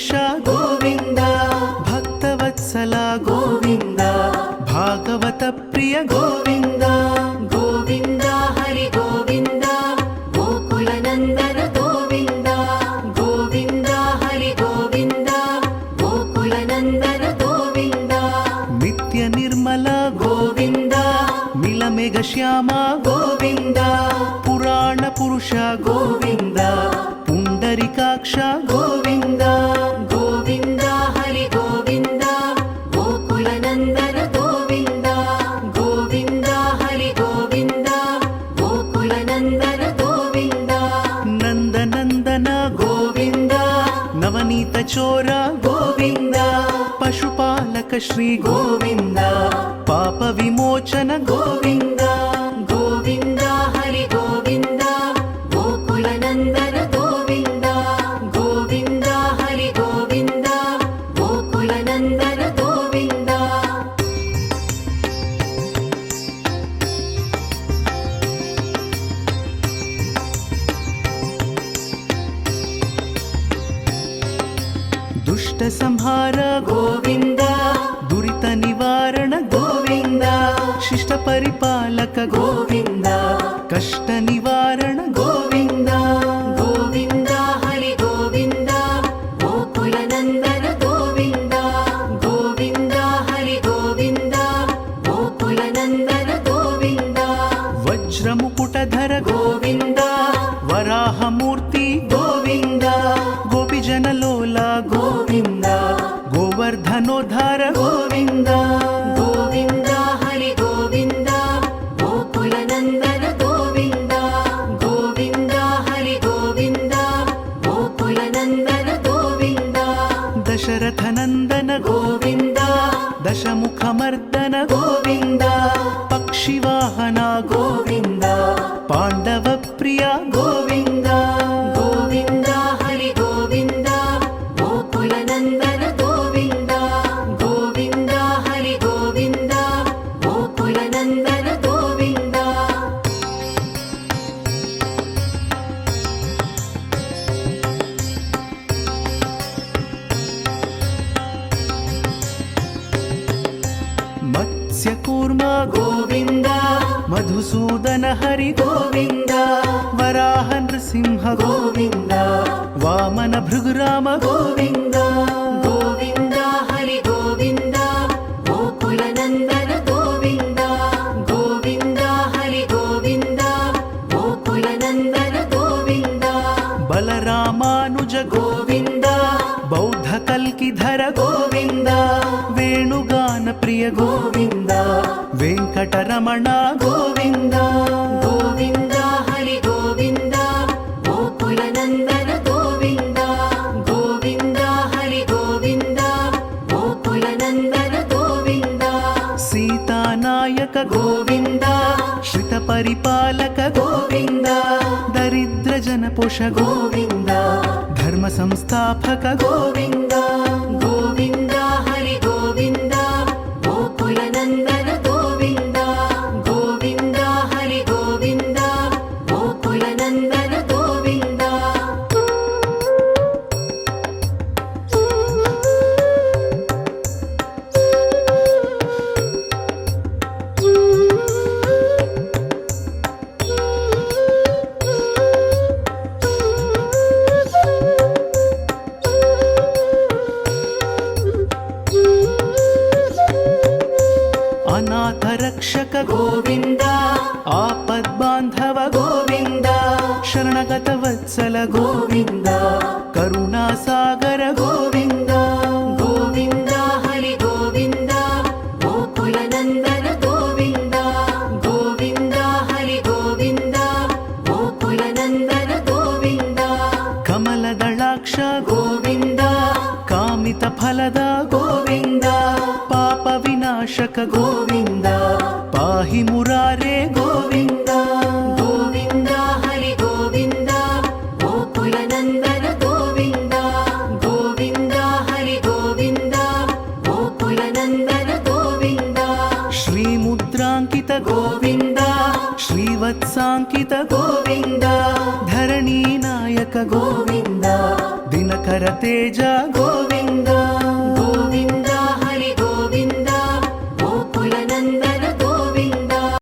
ವೆಂಕಟೇಶ ಗೋವಿಂದ, ಭಕ್ತವತ್ಸಲ ಗೋವಿಂದ, ಭಾಗವತ ಪ್ರಿಯ ಗೋವಿಂದ. ಗೋವಿಂದ ಹರಿ ಗೋವಿಂದ, ಗೋಕುಲ ನಂದನ ಗೋವಿಂದ. ಗೋವಿಂದ ಹರಿ ಗೋವಿಂದ, ಗೋಕುಲ ನಂದನ ಗೋವಿಂದ. ನಿತ್ಯ ನಿರ್ಮಲ ಗೋವಿಂದ, ಮಿಲಮೆಘ ಶ್ಯಾಮ ಗೋವಿಂದ. ಪುರಾಣ ಪುರುಷ ಗೋವಿಂದ, ಪುಂಡರಿಕಾಕ್ಷ ಗೋವಿಂದ. ಗೋವಿಂದ ಹರಿ ಗೋವಿಂದ, ಗೋಕುಲ ನಂದನ ಗೋವಿಂದ. ಗೋವಿಂದ ಹರಿ ಗೋವಿಂದ, ಗೋಕುಲ ನಂದನ ಗೋವಿಂದ. ನಂದನಂದನ ಗೋವಿಂದ, ನವನೀತ ಚೋರ ಗೋವಿಂದ. ಪಶುಪಾಲಕ ಶ್ರೀ ಗೋವಿಂದ, ಪಾಪ ವಿಮೋಚನ ಗೋವಿಂದ. ಗೋವಿಂದ ಹರಿ ಗೋವಿಂದ, ಗೋಕುಲ ನಂದನ ಗೋವಿಂದ. ಗೋವಿಂದ ಹರಿ ಗೋವಿಂದ, ಗೋಕುಲ ನಂದನ ಗೋವಿಂದ. ದುಷ್ಟ ಸಂಹಾರ ಗೋವಿಂದ, ದುರಿತ ನಿವಾರಣ ಗೋವಿಂದ. ಶಿಷ್ಟ ಪರಿಪಾಲಕ ಗೋವಿಂದ, ಕಷ್ಟ ನಿವಾರಣ ಗೋವಿಂದ. ಗೋವಿಂದ ಹರಿ ಗೋವಿಂದ, ಗೋಕುಲ ನಂದನ ಗೋವಿಂದ. ಗೋವಿಂದ ಹರಿ ಗೋವಿಂದ, ಗೋಕುಲ ನಂದನ ಗೋವಿಂದ. ವಜ್ರ ಮುಕುಟಧರ ಗೋವಿಂದ, ವರಾಹ ಮೂರ್ತಿ ಗೋವಿಂದ. ಗೋಪಿಜನ ಲೋಲ ಗೋವಿಂದ, ಗೋವರ್ಧನೋದ್ಧಾರ ಗೋವಿಂದ. ಗೋವಿಂದ ಹರಿ ಗೋವಿಂದ, ಗೋಕುಲ ನಂದನ ಗೋವಿಂದ. ಗೋವಿಂದ ಹರಿ ಗೋವಿಂದ, ಗೋಕುಲ ನಂದನ ಗೋವಿಂದ. ದಶರಥ ನಂದನ ಗೋವಿಂದ, ದಶಮುಖ ಮರ್ದನ ಗೋವಿಂದ. ಪಕ್ಷಿವಾಹನ ಗೋವಿಂದ, ಪಾಂಡವ ಪ್ರಿಯ ಗೋವಿಂದ. ಗೋವಿಂದ ಹರಿ ಗೋವಿಂದ, ಗೋಕುಲ ನಂದನ ಗೋವಿಂದ. ಗೋವಿಂದ ಹರಿ ಗೋವಿಂದ, ಗೋಕುಲ ನಂದನ ಗೋವಿಂದ. ಮತ್ಸ್ಯ ಕೂರ್ಮ ಗೋವಿಂದ, ಮಧುಸೂದನ ಹರಿ ಗೋವಿಂದ. ವರಾಹ ನೃಸಿಂಹ ಗೋವಿಂದ, ವಾಮನ ಭೃಗುರಾಮ ಗೋವಿಂದ. ಗೋವಿಂದ ಹರಿ ಗೋವಿಂದ, ಗೋಕುಲ ನಂದನ ಗೋವಿಂದ. ಗೋವಿಂದ ಹರಿ ಗೋವಿಂದ, ಗೋಕುಲ ನಂದನ ಗೋವಿಂದ. ಬಲರಾಮಾನುಜ ಗೋವಿಂದ, ಬೌದ್ಧ ಕಲ್ಕಿಧರ ಗೋವಿಂದ. ವೇಣುಗಾನ ಪ್ರಿಯ ಗೋವಿಂದ, ವೆಂಕಟರಮಣ ಗೋವಿಂದ. ಗೋವಿಂದ ಹರಿ ಗೋವಿಂದ, ಗೋಕುಲ ನಂದನ ಗೋವಿಂದ. ಗೋವಿಂದ ಹರಿ ಗೋವಿಂದ, ಗೋಕುಲ ನಂದನ ಗೋವಿಂದ. ಸೀತಾನಾಯಕ ಗೋವಿಂದ, ಶ್ರಿತ ಪರಿಪಾಲಕ ಗೋವಿಂದ. ದರಿದ್ರ ಜನಪೋಷ ಗೋವಿಂದ, ಧರ್ಮ ಸಂಸ್ಥಾಪಕ ಗೋವಿಂದ. ಗೋವಿಂದ ಹರಿ ಗೋವಿಂದ, ಗೋಕುಲ ನಂದನ ಗೋವಿಂದ. ಗೋವಿಂದ ಹರಿ ಗೋವಿಂದ, ಗೋಕುಲ ನಂದನ ಗೋವಿಂದ. ಅನಾಥ ರಕ್ಷಕ ಗೋವಿಂದ, ಆಪದ್ ಬಾಂಧವ ಗೋವಿಂದ. ಶರಣಗತ ವತ್ಸಲ ಗೋವಿಂದ, ಕರುಣಾ ಸಾಗರ ಗೋವಿಂದ. ಗೋವಿಂದ ಹರಿ ಗೋವಿಂದ, ಗೋಕುಲ ನಂದನ ಗೋವಿಂದ. ಗೋವಿಂದ ಹರಿ ಗೋವಿಂದ, ಗೋಕುಲ ನಂದನ ಗೋವಿಂದ. ಕಮಲದಳಾಕ್ಷ ಗೋವಿಂದ, ಕಾಮಿತ ಫಲದ ಗೋವಿಂದ. ಪಾಪ ವಿನಾಶಕ ಗೋವಿಂದ, ಪಾಹಿ ಮುರಾರೇ ಗೋವಿಂದ. ಗೋವಿಂದ ಹರಿ ಗೋವಿಂದ, ಗೋಕುಲ ನಂದನ ಗೋವಿಂದ. ಗೋವಿಂದ ಹರಿ ಗೋವಿಂದ, ಗೋಕುಲ ನಂದನ ಗೋವಿಂದ. ಶ್ರೀ ಮುದ್ರಾಂಕಿತ ಗೋವಿಂದ, ಶ್ರೀವತ್ಸಾಂಕಿತ ಗೋವಿಂದ. ಧರಣಿ ನಾಯಕ ಗೋವಿಂದ, ದಿನ ದಿವಾಕರ ತೇಜ ಗೋವಿಂದ